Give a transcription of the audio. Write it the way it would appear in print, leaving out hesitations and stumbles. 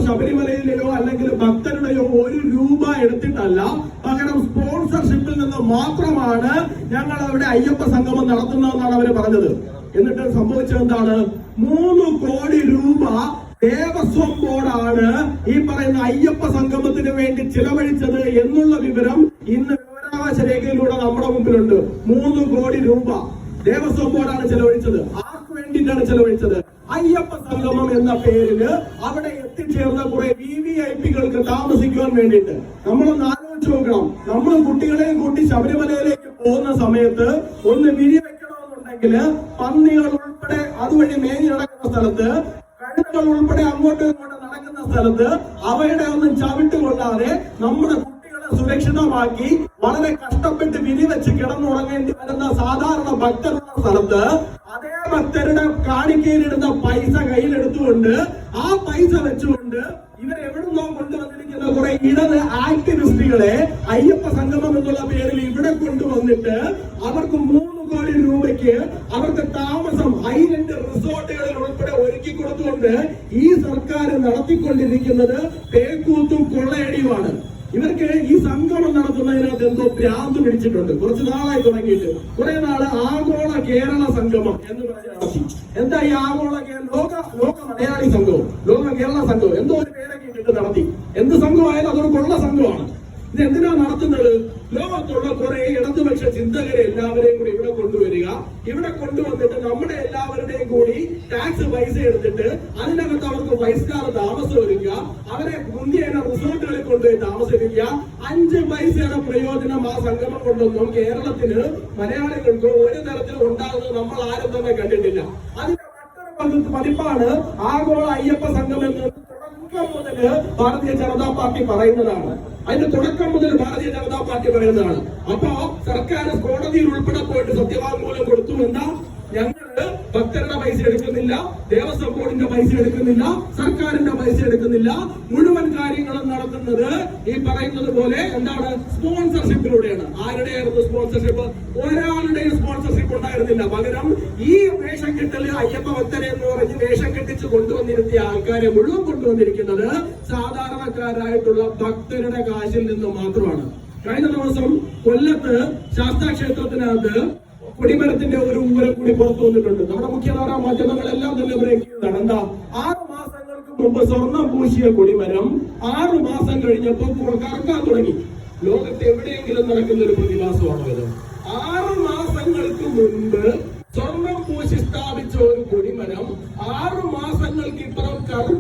ശബരിമലയിലെയോ അല്ലെങ്കിൽ ഭക്തരുടെയോ 1 രൂപ എടുത്തിട്ടല്ല, പകരം സ്പോൺസർഷിപ്പിൽ നിന്ന് മാത്രമാണ് ഞങ്ങൾ അവിടെ അയ്യപ്പ സംഗമം നടത്തുന്നതെന്നാണ് അവര് പറഞ്ഞത്. എന്നിട്ട് സംഭവിച്ചത് എന്താണ്? 3 കോടി രൂപ ദേവസ്വം ബോർഡാണ് ഈ പറയുന്ന അയ്യപ്പ സംഗമത്തിന് വേണ്ടി ചിലവഴിച്ചത് എന്നുള്ള വിവരം ഇന്ന് വിവരാവകാശ രേഖയിലൂടെ നമ്മുടെ മുമ്പിലുണ്ട്. 3 കോടി രൂപ ദേവസ്വം ബോർഡാണ് ചെലവഴിച്ചത്. ആർക്ക് വേണ്ടിയിട്ടാണ് ചെലവഴിച്ചത്? അയ്യപ്പ സംഗമം എന്ന പേരില് അവിടെ എത്തിച്ചേർന്ന കുറെ VVIPകൾക്ക് താമസിക്കുവാൻ വേണ്ടിയിട്ട്. നമ്മളൊന്ന് ആലോചിച്ച് നോക്കണം. നമ്മൾ കുട്ടികളെയും കൂട്ടി ശബരിമലയിലേക്ക് പോകുന്ന സമയത്ത് ഒന്ന് വിരിവെക്കണമെന്നുണ്ടെങ്കിൽ പന്നികൾ ഉൾപ്പെടെ അതുവഴി മേഞ്ഞു നടക്കുന്ന സ്ഥലത്ത്, കഴുതകൾ ഉൾപ്പെടെ അങ്ങോട്ടും ഇങ്ങോട്ടും നടക്കുന്ന സ്ഥലത്ത് അവയുടെ ഒന്നും ചവിട്ടുകൊള്ളാതെ നമ്മുടെ സുരക്ഷിതമാക്കി വളരെ കഷ്ടപ്പെട്ട് വിരിവെച്ച് കിടന്നുറങ്ങേണ്ടി വരുന്ന സാധാരണ ഭക്തരുള്ള സ്ഥലത്ത് അതേ ഭക്തരുടെ കാണിക്കയിലിടുന്ന പൈസ കയ്യിലെടുത്തുകൊണ്ട് ആ പൈസ വെച്ചുകൊണ്ട് ഇവരെവിടുന്നോ കൊണ്ടുവന്നിരിക്കുന്ന കുറെ ഇടത് ആക്ടിവിസ്റ്റുകളെ അയ്യപ്പ സംഗമം എന്നുള്ള പേരിൽ ഇവിടെ കൊണ്ടുവന്നിട്ട് അവർക്ക് 3 കോടി രൂപയ്ക്ക് അവർക്ക് താമസം ഹൈലൻഡ് റിസോർട്ടുകളിൽ ഉൾപ്പെടെ ഒരുക്കി കൊടുത്തുകൊണ്ട് ഈ സർക്കാർ നടത്തിക്കൊണ്ടിരിക്കുന്നത് പേക്കൂത്തും കൊള്ളയടിയുമാണ്. ഇവർക്ക് ഈ സംഗമം നടത്തുന്നതിനകത്ത് എന്തോ ഭ്രാന്ത് പിടിച്ചിട്ടുണ്ട്. കുറച്ച് നാളായി തുടങ്ങിയിട്ട് കുറെ നാള് ആഗോള കേരള സംഗമം എന്ന് പറഞ്ഞ് നടത്തി. എന്താ ഈ ആഗോള ലോക മലയാളി സംഘവും ലോക കേരള സംഘവും എന്തോ ഒരു പേരൊക്കെ ഇട്ടിട്ട് നടത്തി. എന്ത് സംഘമായാലും അതൊരു കൊള്ള സംഘമാണ്. ഇത് എന്തിനാ നടത്തുന്നത്? ലോകത്തുള്ള കുറെ ഇടതുപക്ഷ ചിന്തകരെ എല്ലാവരെയും കൂടി ഇവിടെ കൊണ്ടുവരിക. ഇവിടെ കൊണ്ടുവന്നിട്ട് നമ്മുടെ എല്ലാവരുടെയും കൂടി ടാക്സ് പൈസ എടുത്തിട്ട് അതിനകത്ത് അവർക്ക് 5 സ്റ്റാർ താമസം ഒരുക്കുക, അവരെ മുന്തിയ റിസോർട്ടുകളിൽ കൊണ്ടുപോയി താമസിപ്പിക്കുക. 5 പൈസയുടെ പ്രയോജനം ആ സംഗമം കൊണ്ടൊന്നും കേരളത്തിന് മലയാളികൾക്ക് ഒരു തരത്തിലും ഉണ്ടാകുന്നത് നമ്മൾ ആരും തന്നെ കണ്ടിട്ടില്ല. അതിന്റെ മറ്റൊരു പതിപ്പാണ് ആഗോള അയ്യപ്പ സംഗമം എന്ന് തുടക്കം മുതൽ ഭാരതീയ ജനതാ പാർട്ടി പറയുന്നതാണ്. അതിന്റെ തുടക്കം മുതൽ ഭാരതീയ ജനതാ പാർട്ടി പറയുന്നതാണ്. അപ്പോ സർക്കാർ കോടതിയിൽ ഉൾപ്പെടെ പോയിട്ട് സത്യവാങ്മൂലം കൊടുത്തു. എന്താ? ഞങ്ങള് ഭക്തരുടെ പൈസ എടുക്കുന്നില്ല, ദേവസ്വം ബോർഡിന്റെ പൈസ എടുക്കുന്നില്ല, സർക്കാരിന്റെ പൈസ എടുക്കുന്നില്ല, മുഴുവൻ കാര്യങ്ങളും നടത്തുന്നത് ഈ പറയുന്നത് പോലെ എന്താണ്? സ്പോൺസർഷിപ്പിലൂടെയാണ്. ആരുടെയായിരുന്നു സ്പോൺസർഷിപ്പ്? ഒരാളുടെയും സ്പോൺസർഷിപ്പ് ഉണ്ടായിരുന്നില്ല. പകരം ഈ വേഷം കെട്ടല് അയ്യപ്പ ഭക്തരെ എന്ന് പറഞ്ഞ് വേഷം കെട്ടിച്ച് കൊണ്ടുവന്നിരുത്തിയ ആൾക്കാരെ മുഴുവൻ കൊണ്ടുവന്നിരിക്കുന്നത് സാധാരണക്കാരായിട്ടുള്ള ഭക്തരുടെ കാശിൽ നിന്ന് മാത്രമാണ്. കഴിഞ്ഞ ദിവസം കൊല്ലത്ത് ശാസ്താക്ഷേത്രത്തിനകത്ത് കൊടിമരത്തിന്റെ ഒരു ഊരം കൂടി പുറത്തു വന്നിട്ടുണ്ട്. നമ്മുടെ മുഖ്യധാരാ മാധ്യമങ്ങളെല്ലാം തന്നെ ബ്രേക്ക് ചെയ്തതാണ്. എന്താ? 6 മാസങ്ങൾക്ക് മുമ്പ് സ്വർണം പൂശിയ കൊടിമരം 6 മാസം കഴിഞ്ഞപ്പോൾ കറക്കാൻ തുടങ്ങി. ലോകത്ത് എവിടെയെങ്കിലും നടക്കുന്ന ഒരു പ്രതിഭാസമാണോ ഇത്? 6 മാസങ്ങൾക്ക് മുൻപ് സ്വർണം പൂശി സ്ഥാപിച്ച ഒരു കൊടിമരം 6